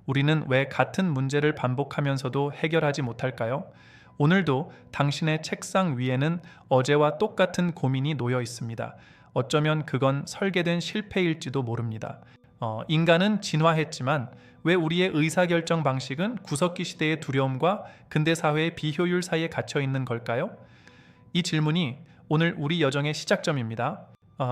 우리는 왜 같은 문제를 반복하면서도 해결하지 못할까요? 오늘도 당신의 책상 위에는 어제와 똑같은 고민이 놓여 있습니다. 어쩌면 그건 설계된 실패일지도 모릅니다. 인간은 진화했지만 왜 우리의 의사결정 방식은 구석기 시대의 두려움과 근대 사회의 비효율 사이에 갇혀 있는 걸까요? 이 질문이 오늘 우리 여정의 시작점입니다.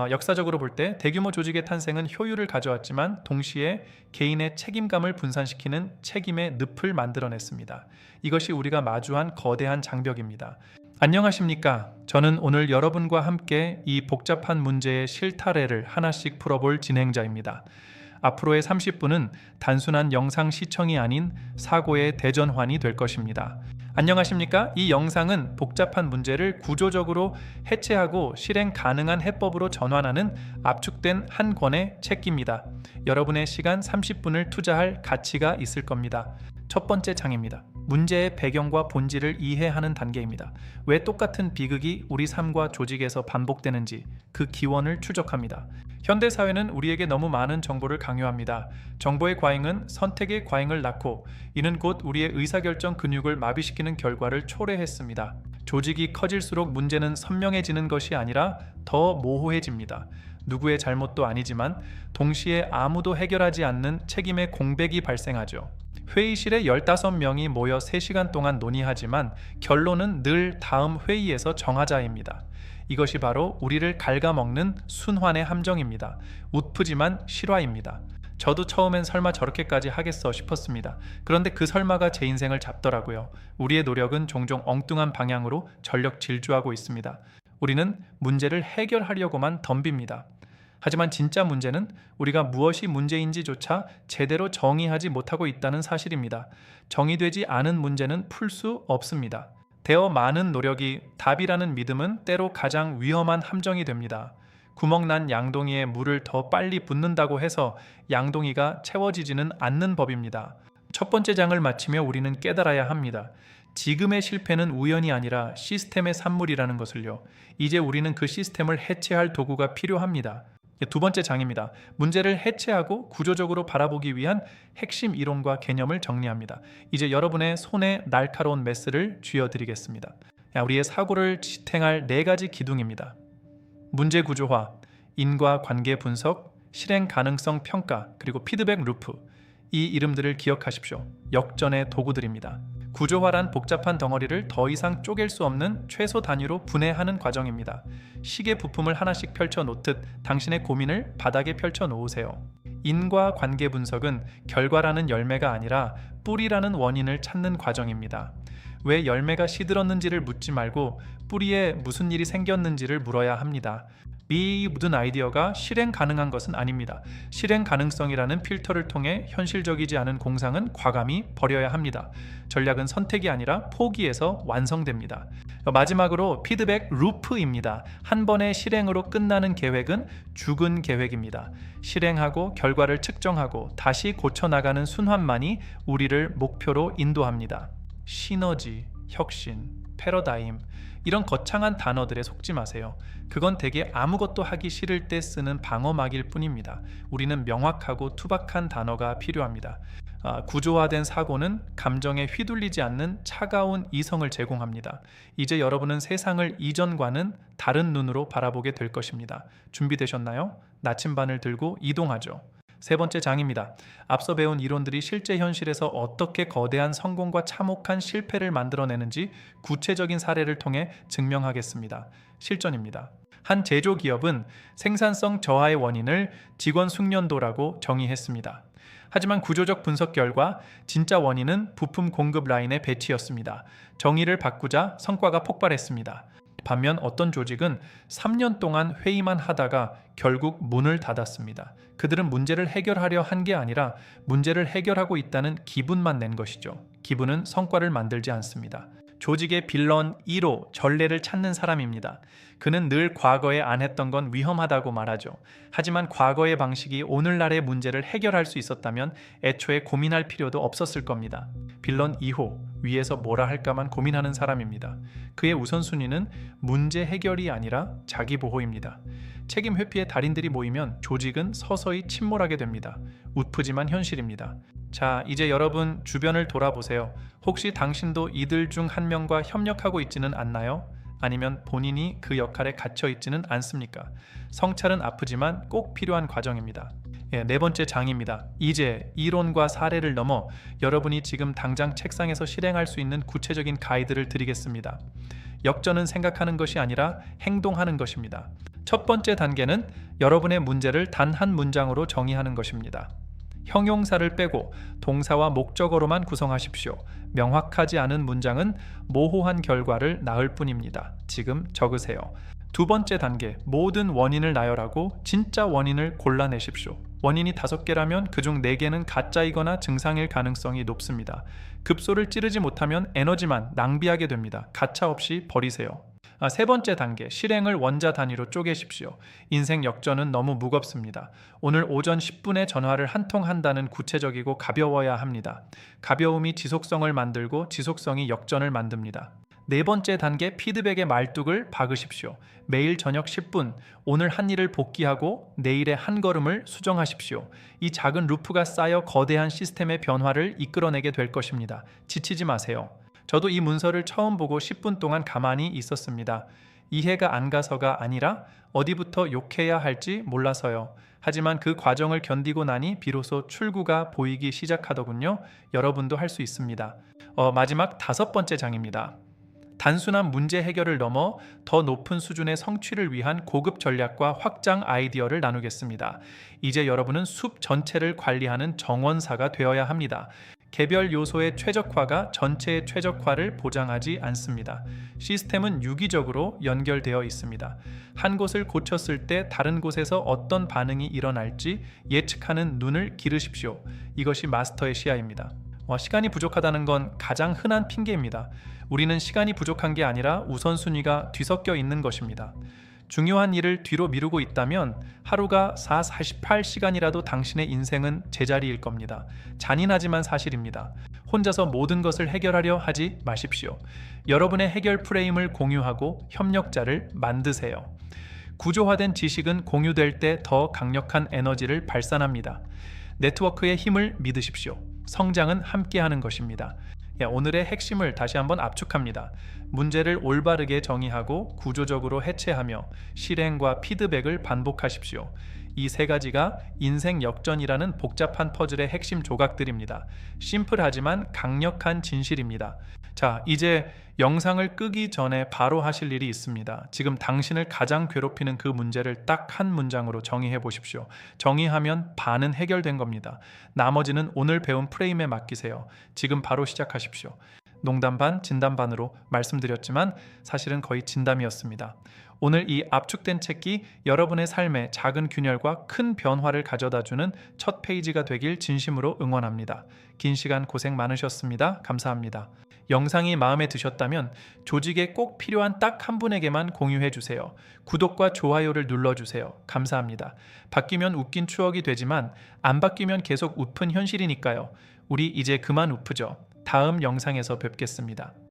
역사적으로 볼 때 대규모 조직의 탄생은 효율을 가져왔지만 동시에 개인의 책임감을 분산시키는 책임의 늪을 만들어냈습니다. 이것이 우리가 마주한 거대한 장벽입니다. 안녕하십니까? 저는 오늘 여러분과 함께 이 복잡한 문제의 실타래를 하나씩 풀어볼 진행자입니다. 앞으로의 30분은 단순한 영상 시청이 아닌 사고의 대전환이 될 것입니다. 안녕하십니까? 이 영상은 복잡한 문제를 구조적으로 해체하고 실행 가능한 해법으로 전환하는 압축된 한 권의 책입니다. 여러분의 시간 30분을 투자할 가치가 있을 겁니다. 첫 번째 장입니다. 문제의 배경과 본질을 이해하는 단계입니다. 왜 똑같은 비극이 우리 삶과 조직에서 반복되는지 그 기원을 추적합니다. 현대 사회는 우리에게 너무 많은 정보를 강요합니다. 정보의 과잉은 선택의 과잉을 낳고 이는 곧 우리의 의사결정 근육을 마비시키는 결과를 초래했습니다. 조직이 커질수록 문제는 선명해지는 것이 아니라 더 모호해집니다. 누구의 잘못도 아니지만 동시에 아무도 해결하지 않는 책임의 공백이 발생하죠. 회의실에 15명이 모여 3시간 동안 논의하지만 결론은 늘 다음 회의에서 정하자입니다. 이것이 바로 우리를 갉아먹는 순환의 함정입니다. 웃프지만 실화입니다. 저도 처음엔 설마 저렇게까지 하겠어 싶었습니다. 그런데 그 설마가 제 인생을 잡더라고요. 우리의 노력은 종종 엉뚱한 방향으로 전력 질주하고 있습니다. 우리는 문제를 해결하려고만 덤빕니다. 하지만 진짜 문제는 우리가 무엇이 문제인지조차 제대로 정의하지 못하고 있다는 사실입니다. 정의되지 않은 문제는 풀 수 없습니다. 되어 많은 노력이 답이라는 믿음은 때로 가장 위험한 함정이 됩니다. 구멍난 양동이에 물을 더 빨리 붓는다고 해서 양동이가 채워지지는 않는 법입니다. 첫 번째 장을 마치며 우리는 깨달아야 합니다. 지금의 실패는 우연이 아니라 시스템의 산물이라는 것을요. 이제 우리는 그 시스템을 해체할 도구가 필요합니다. 두 번째 장입니다. 문제를 해체하고 구조적으로 바라보기 위한 핵심 이론과 개념을 정리합니다. 이제 여러분의 손에 날카로운 메스를 쥐어드리겠습니다. 우리의 사고를 지탱할 4가지 기둥입니다. 문제 구조화, 인과관계 분석, 실행 가능성 평가, 그리고 피드백 루프. 이 이름들을 기억하십시오. 역전의 도구들입니다. 구조화란 복잡한 덩어리를 더 이상 쪼갤 수 없는 최소 단위로 분해하는 과정입니다. 시계 부품을 하나씩 펼쳐 놓듯 당신의 고민을 바닥에 펼쳐 놓으세요. 인과관계 분석은 결과라는 열매가 아니라 뿌리라는 원인을 찾는 과정입니다. 왜 열매가 시들었는지를 묻지 말고 뿌리에 무슨 일이 생겼는지를 물어야 합니다. 이 모든 아이디어가 실행 가능한 것은 아닙니다. 실행 가능성이라는 필터를 통해 현실적이지 않은 공상은 과감히 버려야 합니다. 전략은 선택이 아니라 포기해서 완성됩니다. 마지막으로 피드백 루프입니다. 한 번의 실행으로 끝나는 계획은 죽은 계획입니다. 실행하고 결과를 측정하고 다시 고쳐나가는 순환만이 우리를 목표로 인도합니다. 시너지, 혁신, 패러다임, 이런 거창한 단어들에 속지 마세요. 그건 대개 아무것도 하기 싫을 때 쓰는 방어막일 뿐입니다. 우리는 명확하고 투박한 단어가 필요합니다. 구조화된 사고는 감정에 휘둘리지 않는 차가운 이성을 제공합니다. 이제 여러분은 세상을 이전과는 다른 눈으로 바라보게 될 것입니다. 준비되셨나요? 나침반을 들고 이동하죠. 3번째 장입니다. 앞서 배운 이론들이 실제 현실에서 어떻게 거대한 성공과 참혹한 실패를 만들어내는지 구체적인 사례를 통해 증명하겠습니다. 실전입니다. 한 제조기업은 생산성 저하의 원인을 직원 숙련도라고 정의했습니다. 하지만 구조적 분석 결과 진짜 원인은 부품 공급 라인의 배치였습니다. 정의를 바꾸자 성과가 폭발했습니다. 반면 어떤 조직은 3년 동안 회의만 하다가 결국 문을 닫았습니다. 그들은 문제를 해결하려 한 게 아니라 문제를 해결하고 있다는 기분만 낸 것이죠. 기분은 성과를 만들지 않습니다. 조직의 빌런 1호, 전례를 찾는 사람입니다. 그는 늘 과거에 안 했던 건 위험하다고 말하죠. 하지만 과거의 방식이 오늘날의 문제를 해결할 수 있었다면 애초에 고민할 필요도 없었을 겁니다. 빌런 2호, 위에서 뭐라 할까만 고민하는 사람입니다. 그의 우선순위는 문제 해결이 아니라 자기 보호입니다. 책임 회피의 달인들이 모이면 조직은 서서히 침몰하게 됩니다. 웃프지만 현실입니다. 자, 이제 여러분 주변을 돌아보세요. 혹시 당신도 이들 중 한 명과 협력하고 있지는 않나요? 아니면 본인이 그 역할에 갇혀 있지는 않습니까? 성찰은 아프지만 꼭 필요한 과정입니다. 네 번째 장입니다. 이제 이론과 사례를 넘어 여러분이 지금 당장 책상에서 실행할 수 있는 구체적인 가이드를 드리겠습니다. 역전은 생각하는 것이 아니라 행동하는 것입니다. 첫 번째 단계는 여러분의 문제를 단 한 문장으로 정의하는 것입니다. 형용사를 빼고 동사와 목적어로만 구성하십시오. 명확하지 않은 문장은 모호한 결과를 낳을 뿐입니다. 지금 적으세요. 두 번째 단계, 모든 원인을 나열하고 진짜 원인을 골라내십시오. 원인이 5개라면 그중 4개는 가짜이거나 증상일 가능성이 높습니다. 급소를 찌르지 못하면 에너지만 낭비하게 됩니다. 가차 없이 버리세요. 세 번째 단계, 실행을 원자 단위로 쪼개십시오. 인생 역전은 너무 무겁습니다. 오늘 오전 10분에 전화를 한 통 한다는 구체적이고 가벼워야 합니다. 가벼움이 지속성을 만들고 지속성이 역전을 만듭니다. 네 번째 단계, 피드백의 말뚝을 박으십시오. 매일 저녁 10분, 오늘 한 일을 복기하고 내일의 한 걸음을 수정하십시오. 이 작은 루프가 쌓여 거대한 시스템의 변화를 이끌어내게 될 것입니다. 지치지 마세요. 저도 이 문서를 처음 보고 10분 동안 가만히 있었습니다. 이해가 안 가서가 아니라 어디부터 욕해야 할지 몰라서요. 하지만 그 과정을 견디고 나니 비로소 출구가 보이기 시작하더군요. 여러분도 할 수 있습니다. 마지막 5번째 장입니다. 단순한 문제 해결을 넘어 더 높은 수준의 성취를 위한 고급 전략과 확장 아이디어를 나누겠습니다. 이제 여러분은 숲 전체를 관리하는 정원사가 되어야 합니다. 개별 요소의 최적화가 전체의 최적화를 보장하지 않습니다. 시스템은 유기적으로 연결되어 있습니다. 한 곳을 고쳤을 때 다른 곳에서 어떤 반응이 일어날지 예측하는 눈을 기르십시오. 이것이 마스터의 시야입니다. 시간이 부족하다는 건 가장 흔한 핑계입니다. 우리는 시간이 부족한 게 아니라 우선순위가 뒤섞여 있는 것입니다. 중요한 일을 뒤로 미루고 있다면 하루가 48시간이라도 당신의 인생은 제자리일 겁니다. 잔인하지만 사실입니다. 혼자서 모든 것을 해결하려 하지 마십시오. 여러분의 해결 프레임을 공유하고 협력자를 만드세요. 구조화된 지식은 공유될 때 더 강력한 에너지를 발산합니다. 네트워크의 힘을 믿으십시오. 성장은 함께하는 것입니다. 오늘의 핵심을 다시 한번 압축합니다. 문제를 올바르게 정의하고 구조적으로 해체하며 실행과 피드백을 반복하십시오. 이 3가지가 인생 역전이라는 복잡한 퍼즐의 핵심 조각들입니다. 심플하지만 강력한 진실입니다. 자, 이제 영상을 끄기 전에 바로 하실 일이 있습니다. 지금 당신을 가장 괴롭히는 그 문제를 딱 한 문장으로 정의해 보십시오. 정의하면 반은 해결된 겁니다. 나머지는 오늘 배운 프레임에 맡기세요. 지금 바로 시작하십시오. 농담 반, 진담 반으로 말씀드렸지만 사실은 거의 진담이었습니다. 오늘 이 압축된 책이 여러분의 삶에 작은 균열과 큰 변화를 가져다주는 첫 페이지가 되길 진심으로 응원합니다. 긴 시간 고생 많으셨습니다. 감사합니다. 영상이 마음에 드셨다면 조직에 꼭 필요한 딱 한 분에게만 공유해 주세요. 구독과 좋아요를 눌러주세요. 감사합니다. 바뀌면 웃긴 추억이 되지만 안 바뀌면 계속 웃픈 현실이니까요. 우리 이제 그만 웃프죠. 다음 영상에서 뵙겠습니다.